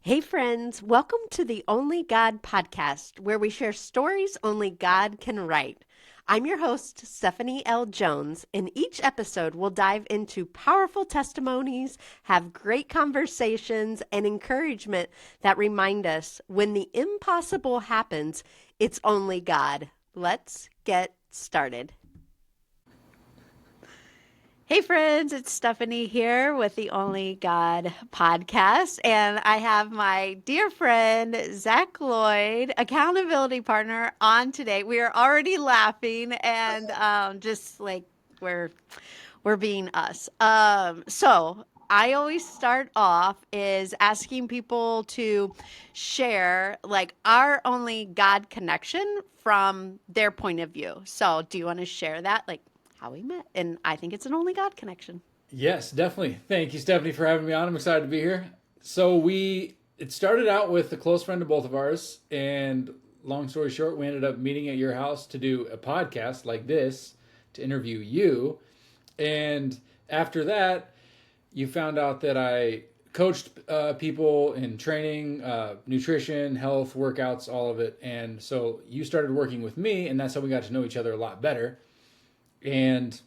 Hey, friends, welcome to the Only God podcast, where we share stories only God can write. I'm your host, Stephanie L. Jones, and each episode will dive into powerful testimonies, have great conversations, and encouragement that remind us when the impossible happens, it's only God. Let's get started. Hey friends, it's Stephanie here with the Only God podcast, and I have my dear friend Zach Lloyd, accountability partner, on today. We are already laughing and just like we're we're being us. So I always start off is asking people to share like our only God connection from their point of view. So do you want to share that? Like how we met. And I think it's an only God connection. Yes, definitely. Thank you, Stephanie, for having me on. I'm excited to be here. It started out with a close friend of both of ours, and long story short, we ended up meeting at your house to do a podcast like this to interview you. And after that, you found out that I coached people in training, nutrition, health, workouts, all of it. And so you started working with me, and that's how we got to know each other a lot better. And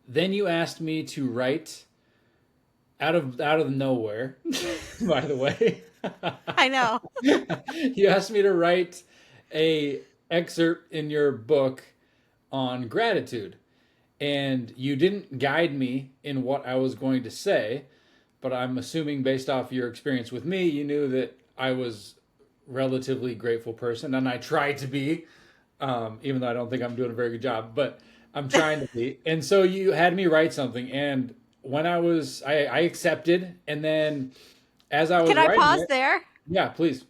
then you asked me to write out of nowhere, by the way. I know. You asked me to write a excerpt in your book on gratitude. And you didn't guide me in what I was going to say, but I'm assuming based off your experience with me, you knew that I was relatively grateful person, and I tried to be, even though I don't think I'm doing a very good job, but I'm trying to be. And so you had me write something, and when I accepted, and then as I Can was I writing pause it, there? yeah, please.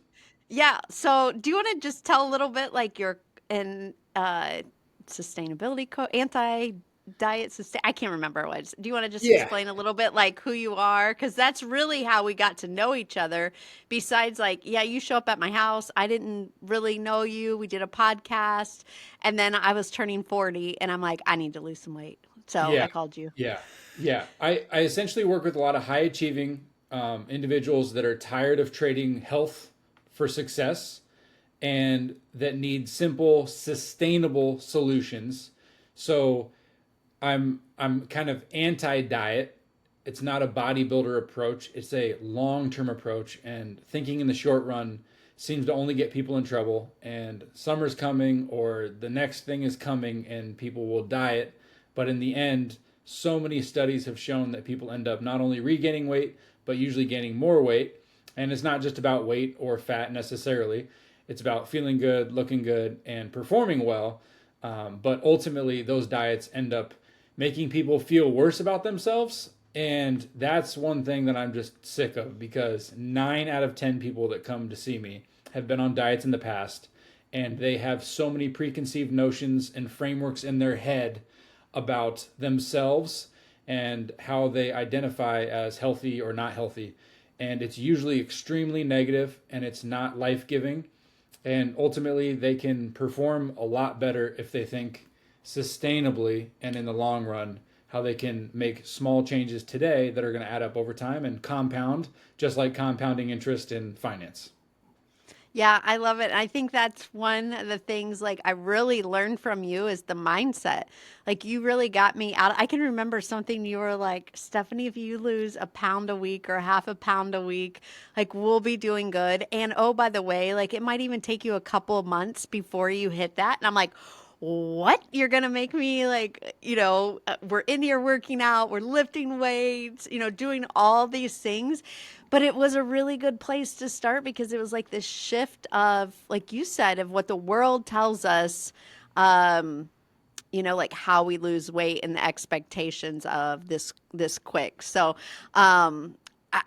Yeah. So do you want to just tell a little bit like your in sustainability anti diet sustain I can't remember what do you want to just Yeah. explain a little bit like who you are, because that's really how we got to know each other. Besides, like, yeah, you show up at my house, I didn't really know you, we did a podcast, and then I was turning 40 and I'm like, I need to lose some weight, so Yeah, I called you. yeah, yeah. I essentially work with a lot of high achieving individuals that are tired of trading health for success and that need simple, sustainable solutions. So I'm kind of anti-diet. It's not a bodybuilder approach. It's a long-term approach, and thinking in the short run seems to only get people in trouble. And summer's coming, or the next thing is coming, and people will diet. But in the end, so many studies have shown that people end up not only regaining weight, but usually gaining more weight. And it's not just about weight or fat necessarily. It's about feeling good, looking good, and performing well. But ultimately, those diets end up making people feel worse about themselves. And that's one thing that I'm just sick of, because 9 out of 10 people that come to see me have been on diets in the past, and they have so many preconceived notions and frameworks in their head about themselves and how they identify as healthy or not healthy. And it's usually extremely negative, and it's not life giving. And ultimately, they can perform a lot better if they think sustainably and in the long run, how they can make small changes today that are going to add up over time and compound, just like compounding interest in finance. Yeah, I love it. I think that's one of the things like I really learned from you is the mindset. Like you really got me out. I can remember something you were like, Stephanie, if you lose a pound a week or half a pound a week, like we'll be doing good. And oh, by the way, like it might even take you a couple of months before you hit that. And I'm like, what? You're going to make me like, we're in here working out, we're lifting weights, doing all these things. But it was a really good place to start because it was like this shift of, like you said, of what the world tells us, um, like how we lose weight and the expectations of this quick. So,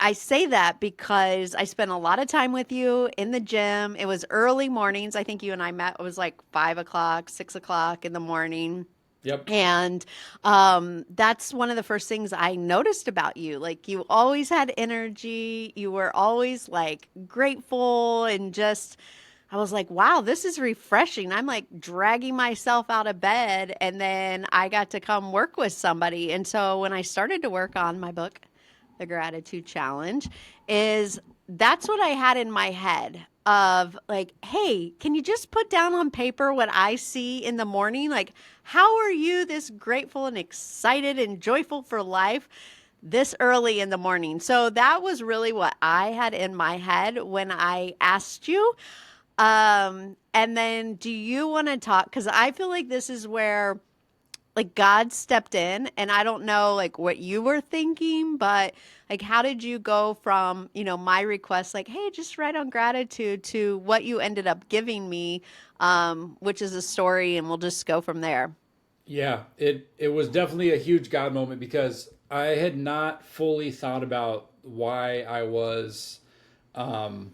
I say that because I spent a lot of time with you in the gym. It was early mornings. I think you and I met. It was like 5 o'clock, 6 o'clock in the morning. Yep. And that's one of the first things I noticed about you. Like, you always had energy. You were always like grateful and just, I was like, wow, this is refreshing. I'm like dragging myself out of bed. And then I got to come work with somebody. And so when I started to work on my book, The Gratitude Challenge, is that's what I had in my head of like, hey, can you just put down on paper what I see in the morning? Like, how are you this grateful and excited and joyful for life this early in the morning? So that was really what I had in my head when I asked you. And then do you want to talk? Because I feel like this is where like God stepped in, and I don't know like what you were thinking, but like how did you go from, my request like, hey, just write on gratitude to what you ended up giving me, which is a story, and we'll just go from there. Yeah, it was definitely a huge God moment because I had not fully thought about why I was um,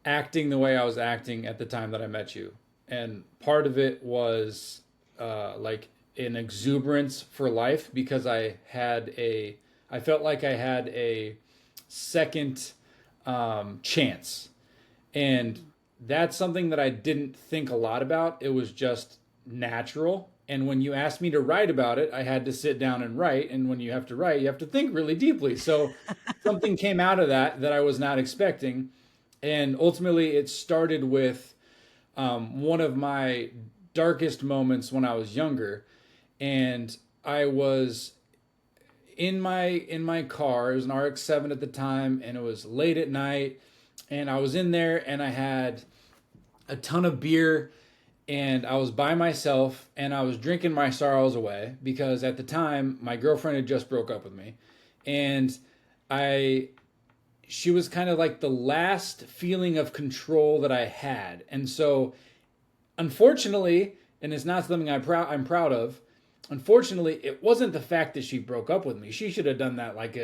acting the way I was acting at the time that I met you. And part of it was like an exuberance for life because I felt like I had a second chance. And that's something that I didn't think a lot about. It was just natural. And when you asked me to write about it, I had to sit down and write. And when you have to write, you have to think really deeply. So something came out of that I was not expecting. And ultimately, it started with one of my darkest moments when I was younger. And I was in my car. It was an RX-7 at the time, and it was late at night. And I was in there, and I had a ton of beer, and I was by myself, and I was drinking my sorrows away because at the time my girlfriend had just broke up with me, and I she was kind of like the last feeling of control that I had. And so, unfortunately, and it's not something I'm proud of. Unfortunately, it wasn't the fact that she broke up with me. She should have done that like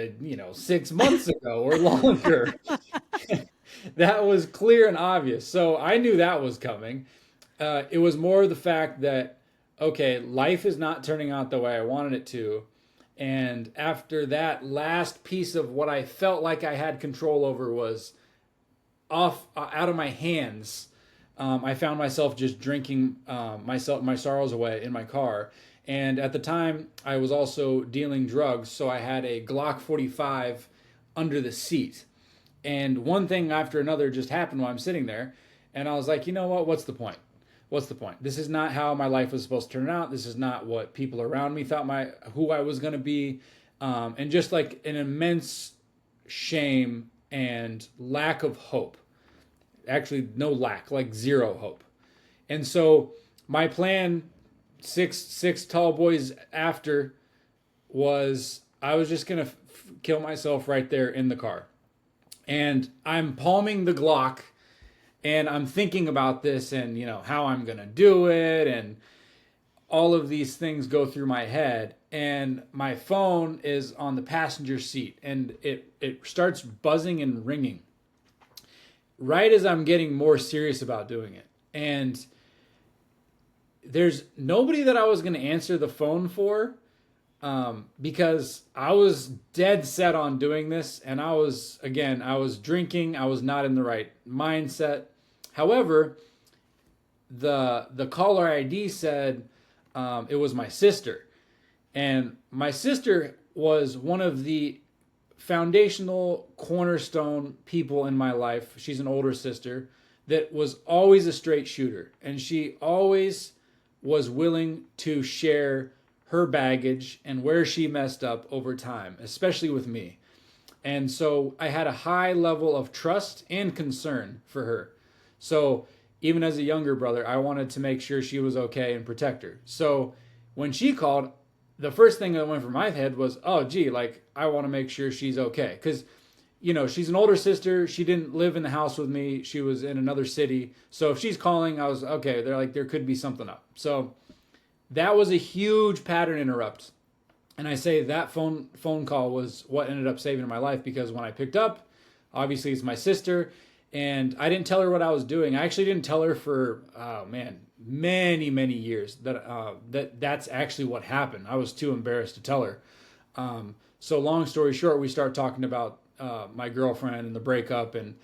6 months ago or longer. That was clear and obvious. So I knew that was coming. It was more the fact that, okay, life is not turning out the way I wanted it to. And after that last piece of what I felt like I had control over was off out of my hands, I found myself just drinking my sorrows away in my car. And at the time, I was also dealing drugs, so I had a Glock 45 under the seat. And one thing after another just happened while I'm sitting there, and I was like, you know what? What's the point? What's the point? This is not how my life was supposed to turn out. This is not what people around me thought who I was going to be, and just like an immense shame and lack of hope. Actually, no lack, like zero hope. And so my plan, six tall boys after, was I was just gonna kill myself right there in the car. And I'm palming the Glock, and I'm thinking about this and how I'm gonna do it, and all of these things go through my head. And my phone is on the passenger seat, and it starts buzzing and ringing right as I'm getting more serious about doing it. And there's nobody that I was going to answer the phone for, because I was dead set on doing this. And I was drinking. I was not in the right mindset. However, the caller ID said it was my sister. And my sister was one of the foundational cornerstone people in my life. She's an older sister that was always a straight shooter, and she always was willing to share her baggage and where she messed up over time, especially with me. And so I had a high level of trust and concern for her. So even as a younger brother, I wanted to make sure she was okay and protect her. So when she called, the first thing that went through my head was, oh, gee, like, I want to make sure she's okay. Because, she's an older sister. She didn't live in the house with me. She was in another city. So if she's calling, I was, okay, they're like, there could be something up. So that was a huge pattern interrupt. And I say that phone call was what ended up saving my life, because when I picked up, obviously it's my sister, and I didn't tell her what I was doing. I actually didn't tell her for, oh man, many years that's actually what happened. I was too embarrassed to tell her. So long story short, we start talking about my girlfriend and the breakup, and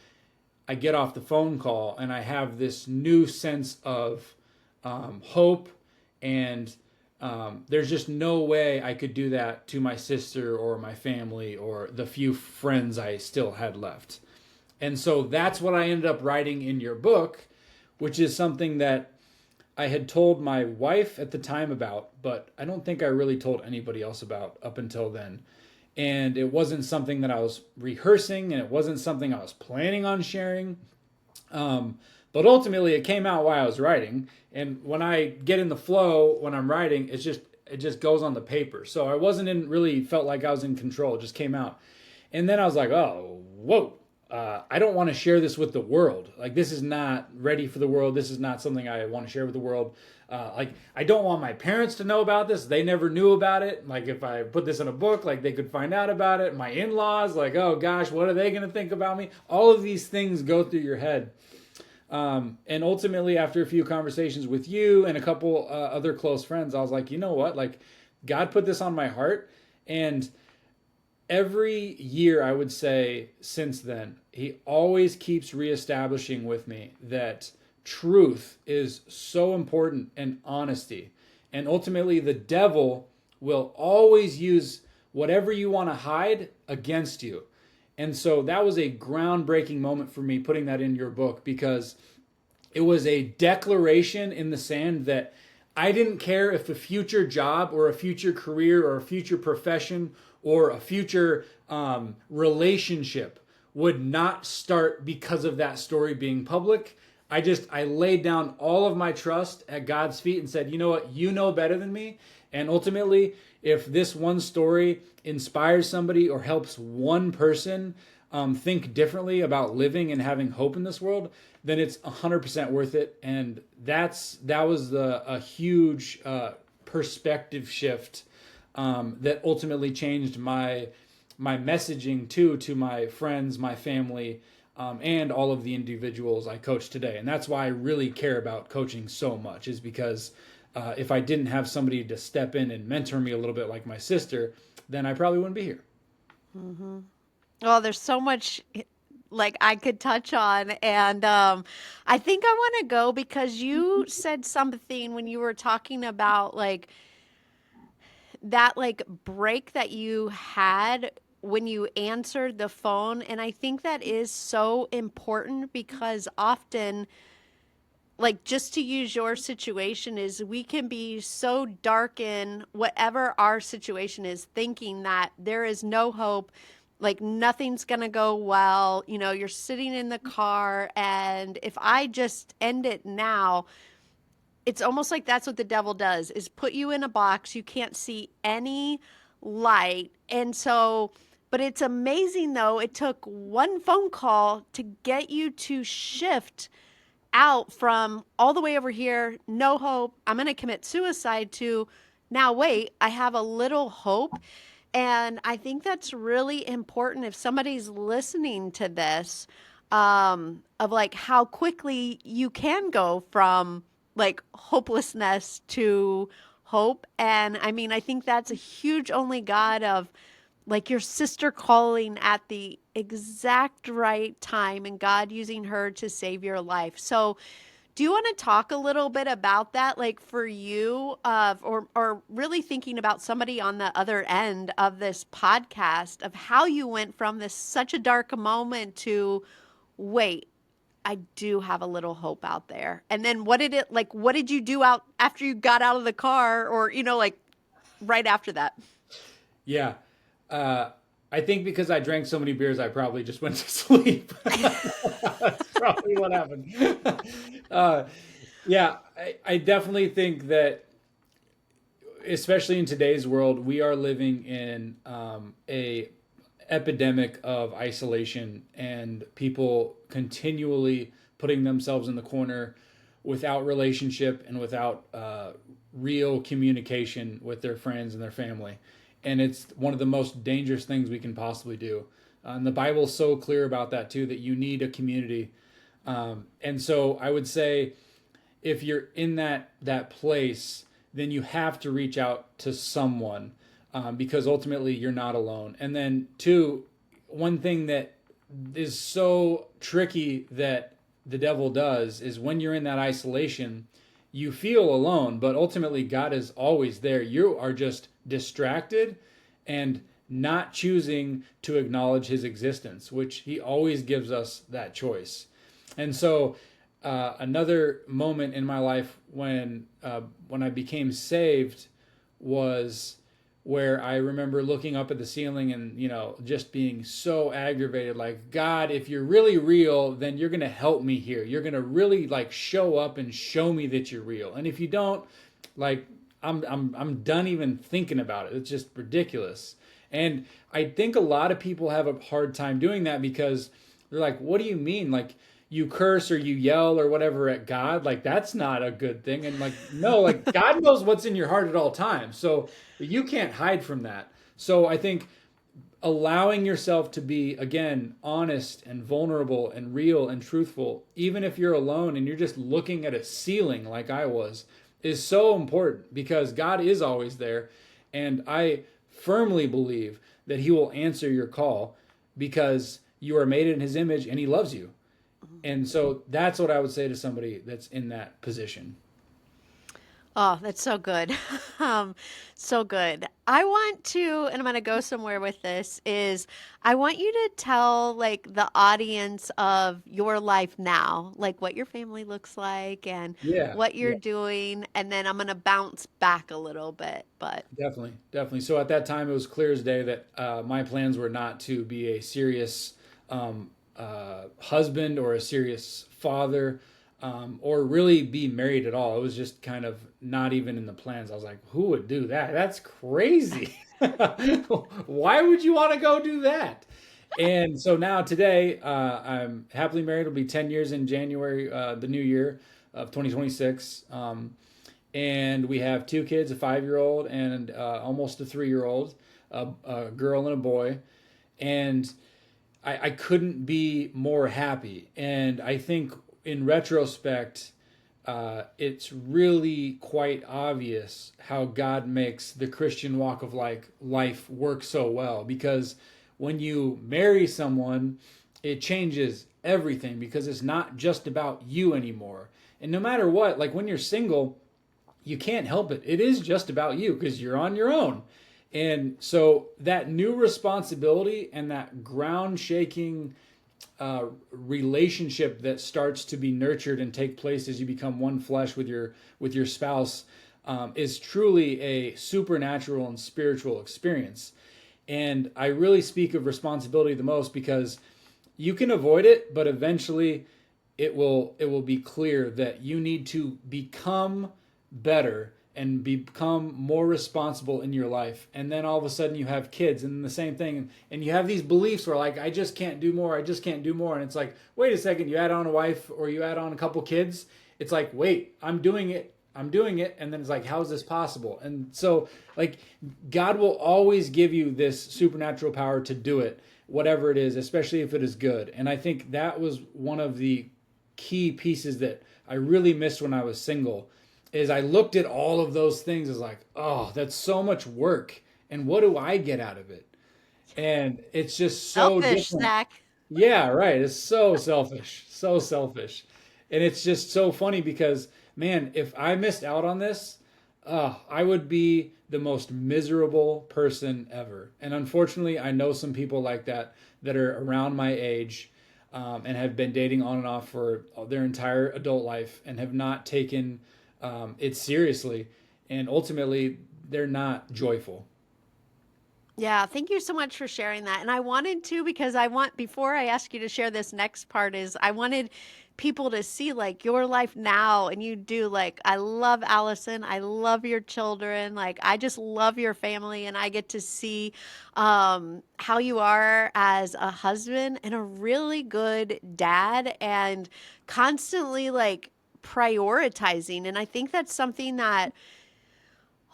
I get off the phone call, and I have this new sense of hope, and there's just no way I could do that to my sister or my family or the few friends I still had left. And so that's what I ended up writing in your book, which is something that I had told my wife at the time about, but I don't think I really told anybody else about up until then. And it wasn't something that I was rehearsing, and it wasn't something I was planning on sharing. Um, but ultimately, it came out while I was writing. And when I get in the flow when I'm writing, it just goes on the paper. So I wasn't in really felt like I was in control. It just came out. And then I was like, oh, whoa. I don't want to share this with the world. Like, this is not ready for the world. This is not something I want to share with the world. Like, I don't want my parents to know about this. They never knew about it. Like, if I put this in a book, like, they could find out about it. My in-laws, like, oh gosh, what are they going to think about me? All of these things go through your head. And ultimately, after a few conversations with you and a couple other close friends, I was like, you know what? Like, God put this on my heart. And every year, I would say since then, he always keeps reestablishing with me that truth is so important, and honesty. And ultimately, the devil will always use whatever you want to hide against you. And so that was a groundbreaking moment for me putting that in your book, because it was a declaration in the sand that I didn't care if a future job or a future career or a future profession or a future relationship would not start because of that story being public. I laid down all of my trust at God's feet and said, you know what, you know better than me. And ultimately, if this one story inspires somebody or helps one person think differently about living and having hope in this world, then it's 100% worth it. And that was a huge perspective shift that ultimately changed my messaging to my friends, my family, and all of the individuals I coach today. And that's why I really care about coaching so much, is because if I didn't have somebody to step in and mentor me a little bit like my sister, then I probably wouldn't be here. Well, there's so much like I could touch on, and I think I want to go because you said something when you were talking about like that like break that you had when you answered the phone, and I think that is so important because often, like, just to use your situation, is we can be so dark in whatever our situation is, thinking that there is no hope, like nothing's gonna go well. You're sitting in the car, and if I just end it now, it's almost like that's what the devil does, is put you in a box. You can't see any light. And so, but it's amazing though, it took one phone call to get you to shift out from all the way over here, no hope, I'm going to commit suicide, to now, wait, I have a little hope. And I think that's really important if somebody's listening to this, of like how quickly you can go from like hopelessness to hope. And I mean, I think that's a huge only God of like your sister calling at the exact right time and God using her to save your life. So, do you want to talk a little bit about that, like for you, or really thinking about somebody on the other end of this podcast, of how you went from this such a dark moment to, wait, I do have a little hope out there. And then what did you do out after you got out of the car, or like right after that? Yeah. Uh, I think because I drank so many beers, I probably just went to sleep. That's probably what happened. uh, yeah, I definitely think that, especially in today's world, we are living in a epidemic of isolation and people continually putting themselves in the corner without relationship and without real communication with their friends and their family. And it's one of the most dangerous things we can possibly do. And the Bible's so clear about that too, that you need a community. And so I would say, if you're in that place, then you have to reach out to someone, because ultimately you're not alone. And then two, one thing that is so tricky that the devil does is, when you're in that isolation, you feel alone, but ultimately God is always there. You are just distracted, and not choosing to acknowledge his existence, which he always gives us that choice. And so, another moment in my life when I became saved was where I remember looking up at the ceiling and, just being so aggravated, like, God, if you're really real, then you're going to help me here. You're going to really like show up and show me that you're real. And if you don't, like, I'm done even thinking about it. It's just ridiculous. And I think a lot of people have a hard time doing that because they're like, what do you mean? Like, you curse or you yell or whatever at God, like that's not a good thing. And like, no, like God knows what's in your heart at all times. So you can't hide from that. So I think allowing yourself to be, again, honest and vulnerable and real and truthful, even if you're alone and you're just looking at a ceiling like I was, is so important because God is always there. And I firmly believe that He will answer your call because you are made in His image and He loves you. And so that's what I would say to somebody that's in that position. Oh, that's so good. Um, so good. I want to, and I'm going to go somewhere with this, is I want you to tell like the audience of your life now, like what your family looks like and Yeah, what yeah, you're doing, and then I'm going to bounce back a little bit. But definitely, definitely. So at that time, it was clear as day that my plans were not to be a serious husband or a serious father, or really be married at all. It was just kind of not even in the plans. I was like, who would do that? That's crazy. Why would you want to go do that? And so now today, I'm happily married. It'll be 10 years in January, the new year of 2026. And we have two kids, a 5 year old and almost a 3 year old, a girl and a boy. And I couldn't be more happy. And I think in retrospect, it's really quite obvious how God makes the Christian walk of life work so well. Because when you marry someone, it changes everything because it's not just about you anymore. And no matter what, like when you're single, you can't help it. It is just about you because you're on your own. And so that new responsibility and that ground shaking relationship that starts to be nurtured and take place as you become one flesh with your spouse is truly a supernatural and spiritual experience. And I really speak of responsibility the most because you can avoid it, but eventually it will be clear that you need to become better and become more responsible in your life. And then all of a sudden you have kids and the same thing. And you have these beliefs where like, I just can't do more. I just can't do more. And it's like, wait a second, you add on a wife or you add on a couple kids. It's like, wait, I'm doing it. I'm doing it. And then it's like, how is this possible? And so like God will always give you this supernatural power to do it, whatever it is, especially if it is good. And I think that was one of the key pieces that I really missed when I was single is I looked at all of those things as like, oh, that's so much work. And what do I get out of it? And it's just so selfish, different. Zach. Yeah, right. It's so selfish. So selfish. And it's just so funny because, man, if I missed out on this, I would be the most miserable person ever. And unfortunately, I know some people like that that are around my age and have been dating on and off for their entire adult life and have not taken it seriously. And ultimately, they're not joyful. Yeah, thank you so much for sharing that. And I wanted to because I want before I ask you to share this next part is I wanted people to see like your life now and you do like I love Allison, I love your children, like I just love your family and I get to see how you are as a husband and a really good dad and constantly like prioritizing and I think that's something that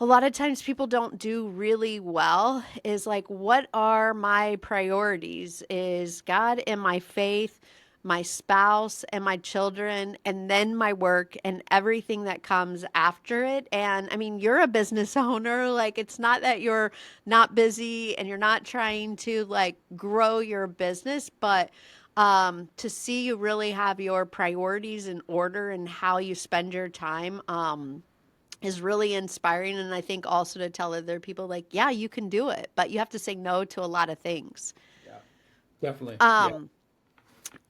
a lot of times people don't do really well is like what are my priorities is God and my faith, my spouse and my children and then my work and everything that comes after it. And I mean you're a business owner, like it's not that you're not busy and you're not trying to like grow your business, but to see you really have your priorities in order and how you spend your time is really inspiring. And I think also to tell other people, like, yeah, you can do it, but you have to say no to a lot of things. Yeah, definitely. Yeah. Um,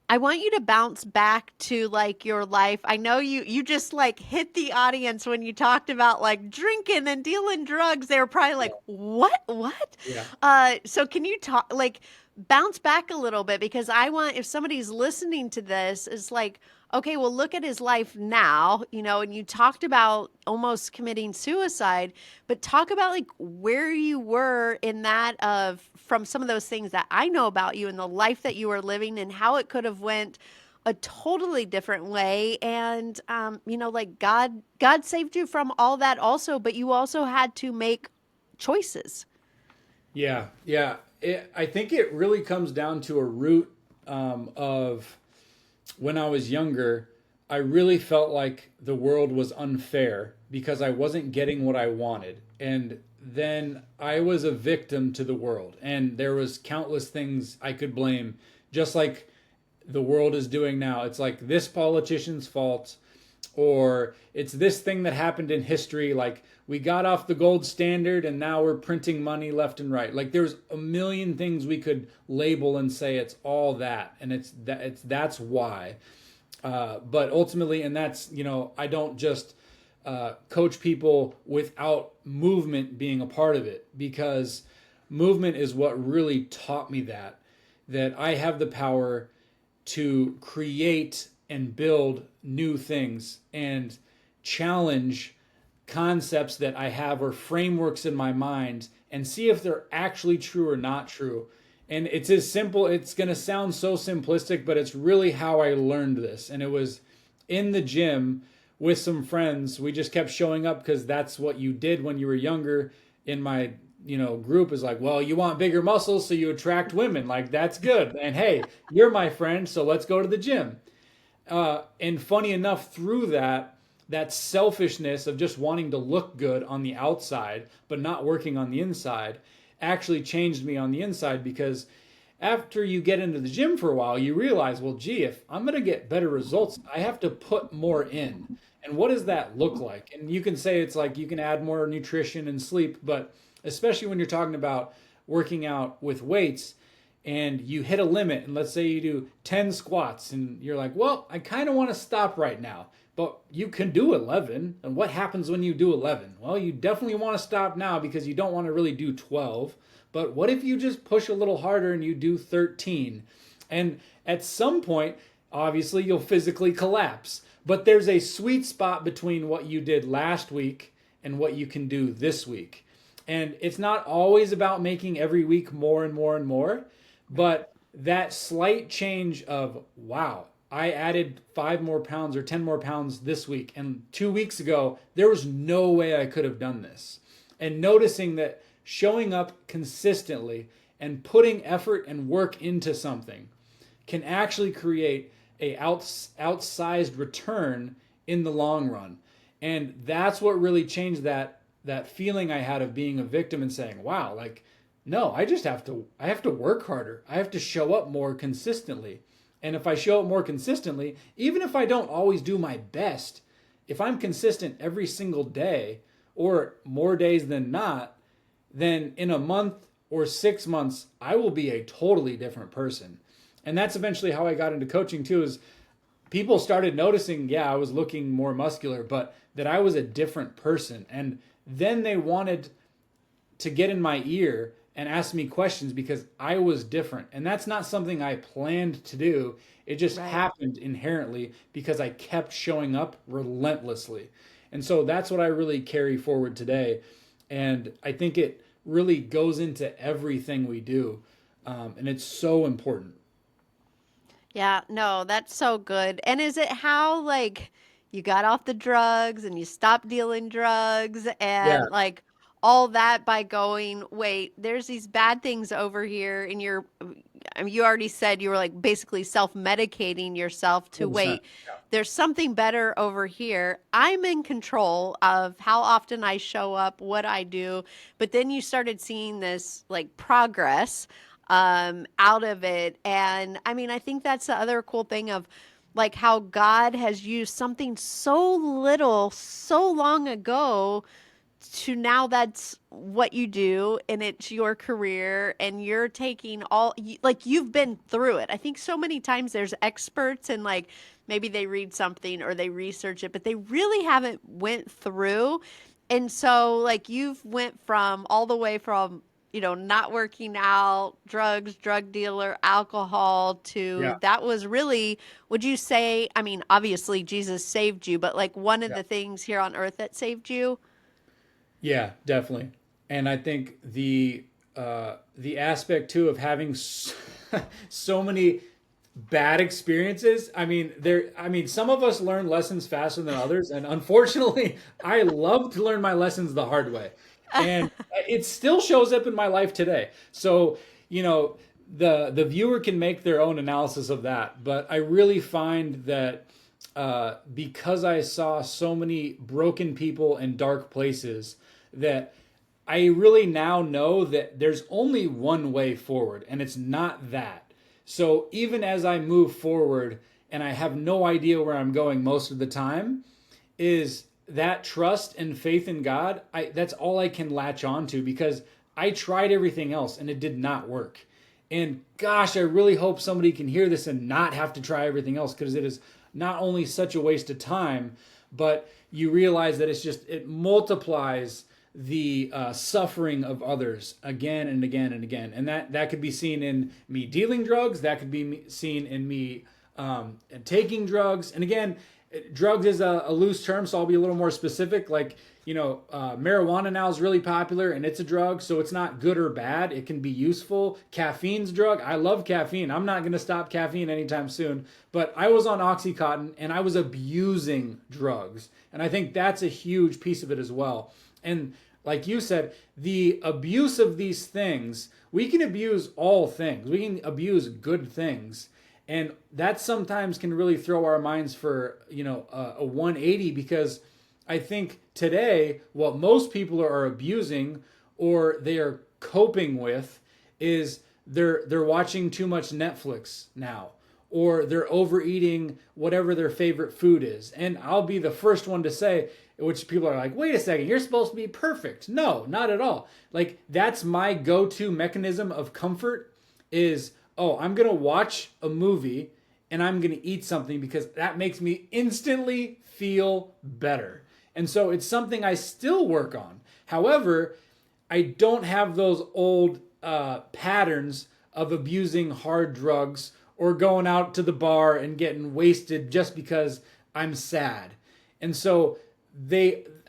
I want you to bounce back to like your life. I know you just like hit the audience when you talked about like drinking and dealing drugs. They were probably like, "What? What?" Yeah. So can you talk like bounce back a little bit, because I want, if somebody's listening to this, is like, okay, well, look at his life now, and you talked about almost committing suicide, but talk about like where you were in that, of from some of those things that I know about you and the life that you were living, and how it could have went a totally different way. And like God saved you from all that also, but you also had to make choices. Yeah. Yeah. I think it really comes down to a root of when I was younger, I really felt like the world was unfair because I wasn't getting what I wanted. And then I was a victim to the world. And there was countless things I could blame, just like the world is doing now. It's like this politician's fault, or it's this thing that happened in history, like we got off the gold standard and now we're printing money left and right. Like there's a million things we could label and say it's all that, and that's why. But ultimately, and that's, I don't just coach people without movement being a part of it, because movement is what really taught me that I have the power to create and build new things and challenge concepts that I have or frameworks in my mind and see if they're actually true or not true. And it's as simple, it's going to sound so simplistic, but it's really how I learned this. And it was in the gym with some friends. We just kept showing up because that's what you did when you were younger. In my group is like, well, you want bigger muscles so you attract women, like that's good, and hey, you're my friend, so let's go to the gym. And funny enough, through that selfishness of just wanting to look good on the outside but not working on the inside actually changed me on the inside, because after you get into the gym for a while, you realize, well, gee, if I'm going to get better results, I have to put more in. And what does that look like? And you can say it's like you can add more nutrition and sleep, but especially when you're talking about working out with weights and you hit a limit, and let's say you do 10 squats and you're like, well, I kind of want to stop right now, but you can do 11. And what happens when you do 11? Well, you definitely want to stop now because you don't want to really do 12. But what if you just push a little harder and you do 13? And at some point, obviously, you'll physically collapse. But there's a sweet spot between what you did last week and what you can do this week. And it's not always about making every week more and more and more, but that slight change of, wow, I added 5 more pounds or 10 more pounds this week. And 2 weeks ago, there was no way I could have done this. And noticing that showing up consistently and putting effort and work into something can actually create outsized return in the long run. And that's what really changed that feeling I had of being a victim and saying, wow, like, no, I have to work harder. I have to show up more consistently. And if I show up more consistently, even if I don't always do my best, if I'm consistent every single day or more days than not, then in a month or 6 months, I will be a totally different person. And that's eventually how I got into coaching too, is people started noticing, yeah, I was looking more muscular, but that I was a different person. And then they wanted to get in my ear and ask me questions because I was different. And that's not something I planned to do. It just Right. happened inherently because I kept showing up relentlessly. And so that's what I really carry forward today. And I think it really goes into everything we do. And it's so important. Yeah, no, that's so good. And is it how like you got off the drugs and you stopped dealing drugs Yeah, and like all that by going, wait, there's these bad things over here, and I mean, you already said you were like basically self-medicating yourself to 100%. wait, there's something better over here. I'm in control of how often I show up, what I do. But then you started seeing this like progress out of it. And I mean, I think that's the other cool thing of like how God has used something so little so long ago to now that's what you do and it's your career and you're taking all like you've been through it. I think so many times there's experts and like maybe they read something or they research it but they really haven't went through. And so like you've went from all the way from not working out, drugs, drug dealer, alcohol to Yeah. that was really, would you say, I mean, obviously Jesus saved you, but like one of Yeah. the things here on earth that saved you? Yeah, definitely. And I think the aspect too of having so many bad experiences. I mean, some of us learn lessons faster than others, and unfortunately, I love to learn my lessons the hard way. And it still shows up in my life today. So, you know, the viewer can make their own analysis of that, but I really find that because I saw so many broken people in dark places, that I really now know that there's only one way forward, and it's not that. So even as I move forward and I have no idea where I'm going most of the time, is that trust and faith in God, that's all I can latch on to, because I tried everything else and it did not work. And gosh, I really hope somebody can hear this and not have to try everything else, because it is not only such a waste of time, but you realize that it multiplies the suffering of others again and again and again. And that could be seen in me dealing drugs, that could be seen in me taking drugs. And again, drugs is a loose term, so I'll be a little more specific. Like, marijuana now is really popular and it's a drug, so it's not good or bad. It can be useful. Caffeine's a drug. I love caffeine. I'm not going to stop caffeine anytime soon. But I was on Oxycontin and I was abusing drugs. And I think that's a huge piece of it as well. And like you said, the abuse of these things, we can abuse all things. We can abuse good things. And that sometimes can really throw our minds for, a 180, because I think today what most people are abusing or they are coping with is they're watching too much Netflix now, or they're overeating whatever their favorite food is. And I'll be the first one to say, which people are like, wait a second, you're supposed to be perfect. No, not at all. Like, that's my go-to mechanism of comfort is, oh, I'm going to watch a movie and I'm going to eat something because that makes me instantly feel better. And so it's something I still work on. However, I don't have those old patterns of abusing hard drugs or going out to the bar and getting wasted just because I'm sad. And so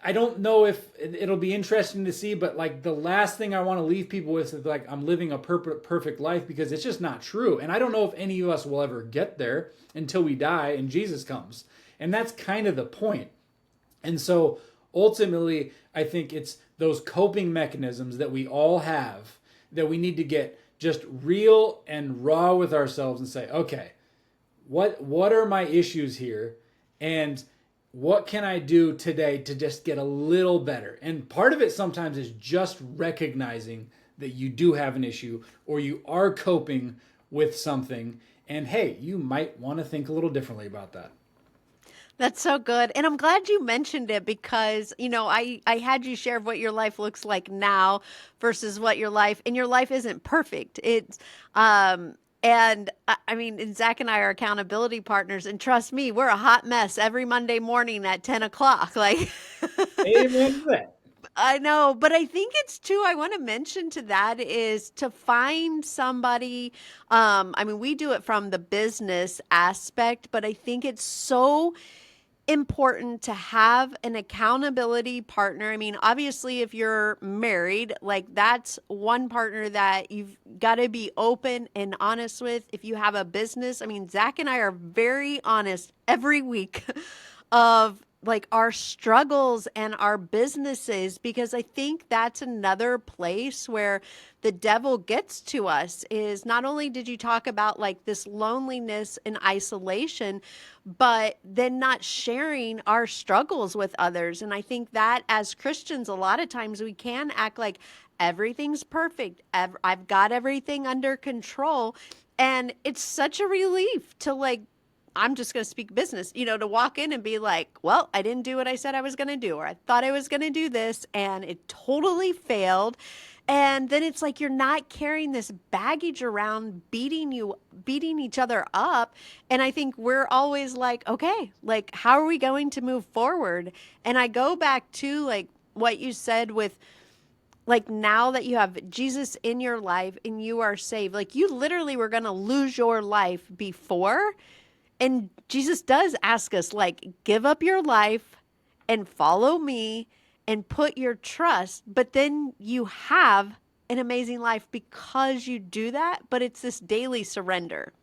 I don't know if it'll be interesting to see, but like the last thing I want to leave people with is like I'm living a perfect life, because it's just not true. And I don't know if any of us will ever get there until we die and Jesus comes. And that's kind of the point. And so ultimately, I think it's those coping mechanisms that we all have that we need to get just real and raw with ourselves and say, okay, what are my issues here? And what can I do today to just get a little better? And part of it sometimes is just recognizing that you do have an issue or you are coping with something. And hey, you might want to think a little differently about that. That's so good. And I'm glad you mentioned it because, I had you share what your life looks like now versus what and your life isn't perfect. And I mean, and Zach and I are accountability partners, and trust me, we're a hot mess every Monday morning at 10 o'clock. Like, Amen to that. I know, but I think it's too, I want to mention to that is to find somebody. I mean, we do it from the business aspect, but I think it's so important to have an accountability partner. I mean, obviously, if you're married, like that's one partner that you've got to be open and honest with. If you have a business, I mean, Zach and I are very honest every week of like our struggles and our businesses, because I think that's another place where the devil gets to us. Is not only did you talk about like this loneliness and isolation, but then not sharing our struggles with others. And I think that as Christians, a lot of times we can act like everything's perfect, I've got everything under control. And it's such a relief to like I'm just going to speak business, to walk in and be like, well, I didn't do what I said I was going to do, or I thought I was going to do this and it totally failed. And then it's like you're not carrying this baggage around beating each other up. And I think we're always like, okay, like, how are we going to move forward? And I go back to like what you said with, like, now that you have Jesus in your life and you are saved, like, you literally were going to lose your life before. And Jesus does ask us, like, give up your life and follow me and put your trust. But then you have an amazing life because you do that. But it's this daily surrender.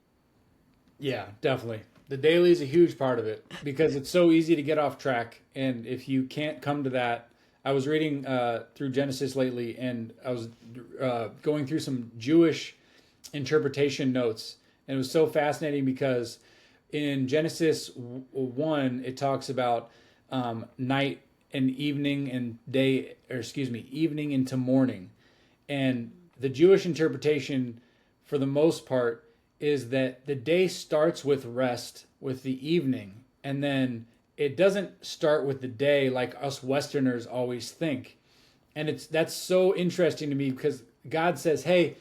Yeah, definitely. The daily is a huge part of it because it's so easy to get off track. And if you can't come to that, I was reading through Genesis lately, and I was going through some Jewish interpretation notes, and it was so fascinating because in Genesis 1, it talks about night and evening and day, or excuse me, evening into morning. And the Jewish interpretation, for the most part, is that the day starts with rest with the evening, and then it doesn't start with the day like us Westerners always think. And that's so interesting to me because God says, "Hey,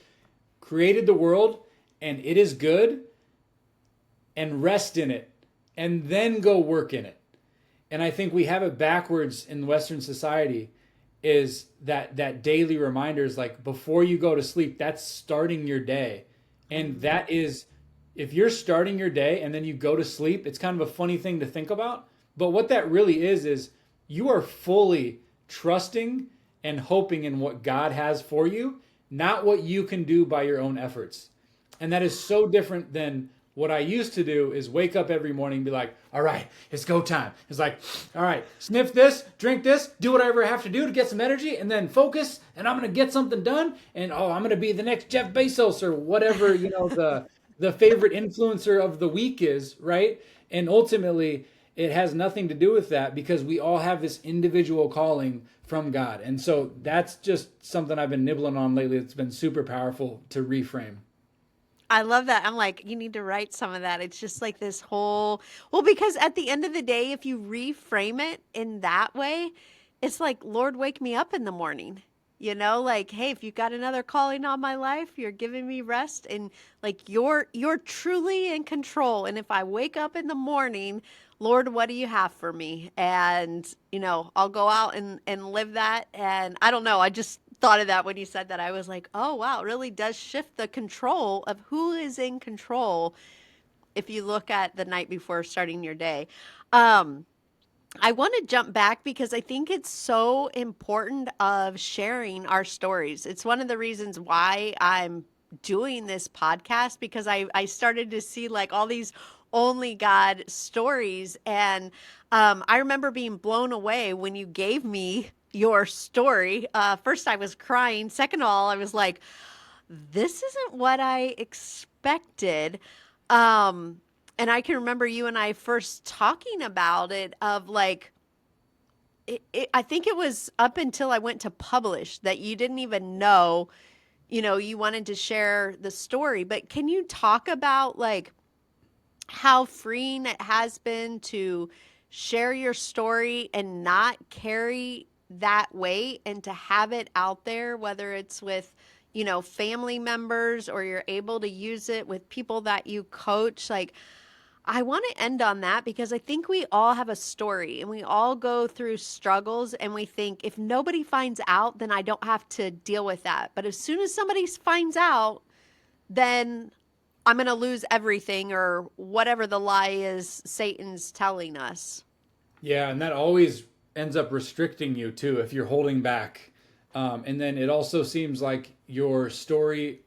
created the world and it is good, and rest in it, and then go work in it." And I think we have it backwards in Western society, is that daily reminder is like before you go to sleep, that's starting your day. And that is, if you're starting your day and then you go to sleep, it's kind of a funny thing to think about. But what that really is you are fully trusting and hoping in what God has for you, not what you can do by your own efforts. And that is so different than what I used to do, is wake up every morning and be like, all right, it's go time. It's like, all right, sniff this, drink this, do whatever I have to do to get some energy, and then focus, and I'm going to get something done. And oh, I'm going to be the next Jeff Bezos or whatever, the favorite influencer of the week is, right? And ultimately, it has nothing to do with that because we all have this individual calling from God. And so that's just something I've been nibbling on lately. It's been super powerful to reframe. I love that. I'm like, you need to write some of that. It's just like this whole, well, because at the end of the day, if you reframe it in that way, it's like, Lord, wake me up in the morning. Like, hey, if you got another calling on my life, you're giving me rest, and like you're truly in control. And if I wake up in the morning, Lord, what do you have for me? And, I'll go out and live that. And I don't know, I just thought of that when you said that. I was like, oh, wow, it really does shift the control of who is in control if you look at the night before starting your day. Um, I want to jump back because I think it's so important of sharing our stories. It's one of the reasons why I'm doing this podcast, because I started to see like all these only God stories. And I remember being blown away when you gave me your story. First, I was crying. Second of all, I was like, this isn't what I expected. Um, and I can remember you and I first talking about it, of like, I think it was up until I went to publish that you didn't even know, you wanted to share the story. But can you talk about like how freeing it has been to share your story and not carry that weight, and to have it out there, whether it's with, family members, or you're able to use it with people that you coach? Like, I want to end on that because I think we all have a story and we all go through struggles, and we think if nobody finds out, then I don't have to deal with that. But as soon as somebody finds out, then I'm going to lose everything, or whatever the lie is Satan's telling us. Yeah, and that always ends up restricting you too if you're holding back. And then it also seems like your story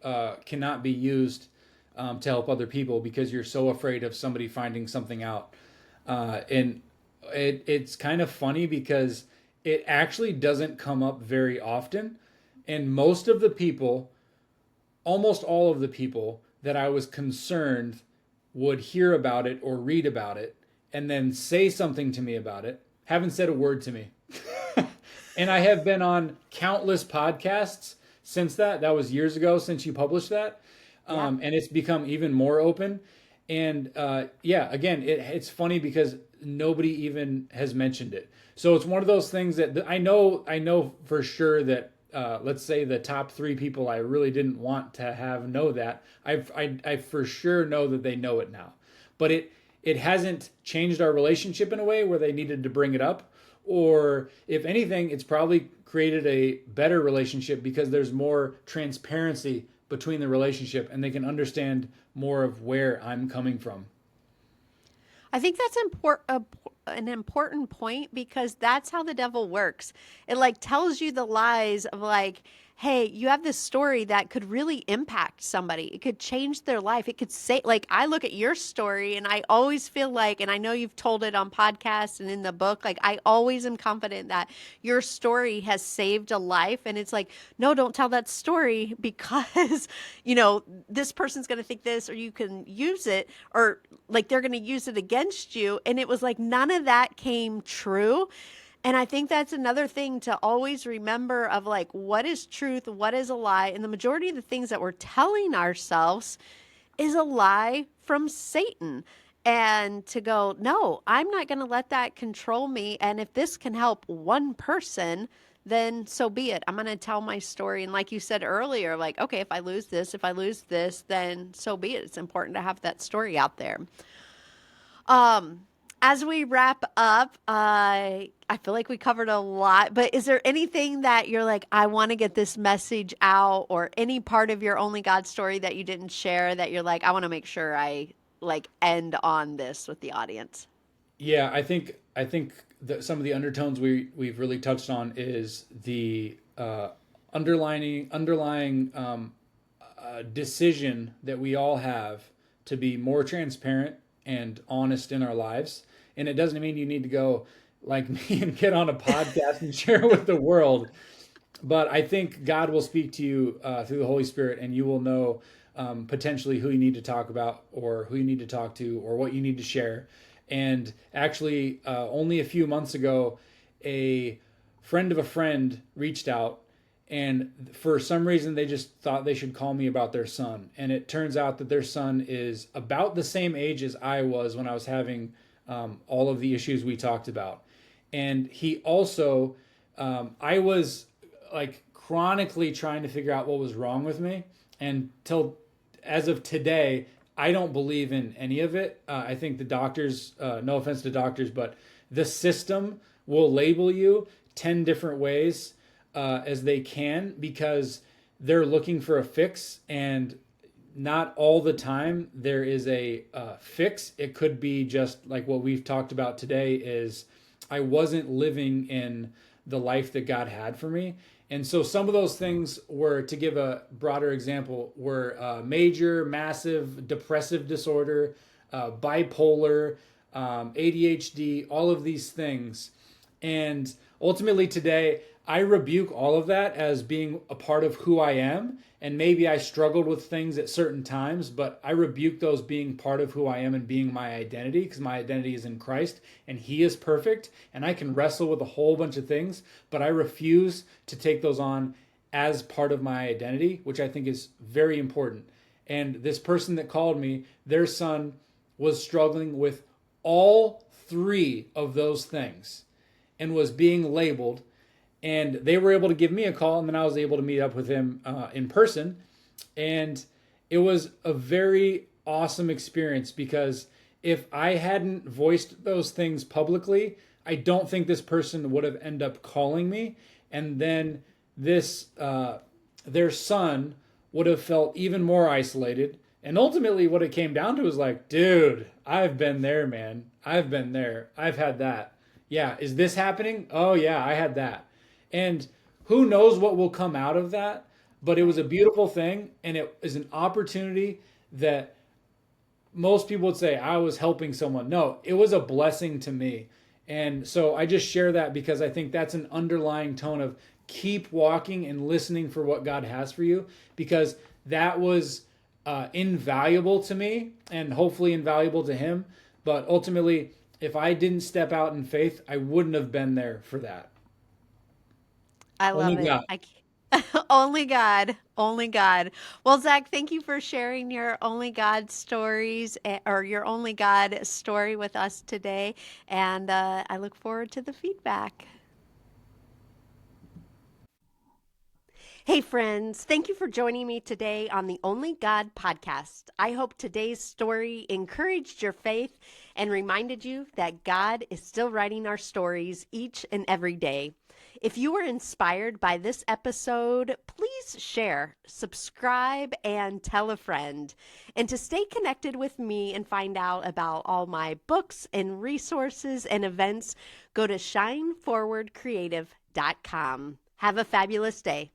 cannot be used to help other people because you're so afraid of somebody finding something out. And it's kind of funny because it actually doesn't come up very often. And most of the people, almost all of the people that I was concerned would hear about it or read about it and then say something to me about it, haven't said a word to me. And I have been on countless podcasts since that. That was years ago since you published that. Yeah. And it's become even more open. And yeah, again, it's funny because nobody even has mentioned it. So it's one of those things that I know for sure that let's say the top three people I really didn't want to have know that I for sure know that they know it now, but it hasn't changed our relationship in a way where they needed to bring it up, or if anything, it's probably created a better relationship because there's more transparency between the relationship and they can understand more of where I'm coming from. I think that's an important point because that's how the devil works. It like tells you the lies of like, hey, you have this story that could really impact somebody. It could change their life. It could say, like, I look at your story and I always feel like, and I know you've told it on podcasts and in the book, like, I always am confident that your story has saved a life. And it's like, no, don't tell that story because, this person's going to think this, or you can use it, or like they're going to use it against you. And it was like none of that came true. And I think that's another thing to always remember of like what is truth, what is a lie. And the majority of the things that we're telling ourselves is a lie from Satan. And to go, no, I'm not going to let that control me. And if this can help one person, then so be it. I'm going to tell my story. And like you said earlier, like, okay, if I lose this, then so be it. It's important to have that story out there. Um, as we wrap up, I feel like we covered a lot, but is there anything that you're like, I want to get this message out, or any part of your Only God story that you didn't share that you're like, I want to make sure I like end on this with the audience? Yeah, I think that some of the undertones we've really touched on is the underlying decision that we all have to be more transparent and honest in our lives. And it doesn't mean you need to go like me and get on a podcast and share it with the world. But I think God will speak to you through the Holy Spirit, and you will know potentially who you need to talk about, or who you need to talk to, or what you need to share. And actually, only a few months ago, a friend of a friend reached out, and for some reason, they just thought they should call me about their son. And it turns out that their son is about the same age as I was when I was having all of the issues we talked about. And he also, I was like chronically trying to figure out what was wrong with me. And till as of today, I don't believe in any of it. I think the doctors, no offense to doctors, but the system will label you 10 different ways as they can because they're looking for a fix. And not all the time there is a fix. It could be just like what we've talked about today is I wasn't living in the life that God had for me. And so some of those things were, to give a broader example, were major, massive depressive disorder, bipolar, ADHD, all of these things. And ultimately today, I rebuke all of that as being a part of who I am. And maybe I struggled with things at certain times, but I rebuke those being part of who I am and being my identity, because my identity is in Christ and He is perfect. And I can wrestle with a whole bunch of things, but I refuse to take those on as part of my identity, which I think is very important. And this person that called me, their son was struggling with all three of those things and was being labeled, and they were able to give me a call, and then I was able to meet up with him in person. And it was a very awesome experience because if I hadn't voiced those things publicly, I don't think this person would have ended up calling me. And then this their son would have felt even more isolated. And ultimately what it came down to was like, dude, I've been there, man. I've been there. I've had that. Yeah, is this happening? Oh yeah, I had that. And who knows what will come out of that, but it was a Right. beautiful thing, and it is an opportunity that most people would say I was helping someone. No, it was a blessing to me. And so I just share that because I think that's an underlying tone of keep walking and listening for what God has for you, because that was invaluable to me and hopefully invaluable to him. But ultimately, if I didn't step out in faith, I wouldn't have been there for that. I Only love it. God. Only God, only God. Well, Zach, thank you for sharing your only God stories or your only God story with us today. And I look forward to the feedback. Hey, friends, thank you for joining me today on the Only God podcast. I hope today's story encouraged your faith and reminded you that God is still writing our stories each and every day. If you were inspired by this episode, please share, subscribe, and tell a friend. And to stay connected with me and find out about all my books and resources and events, go to shineforwardcreative.com. Have a fabulous day.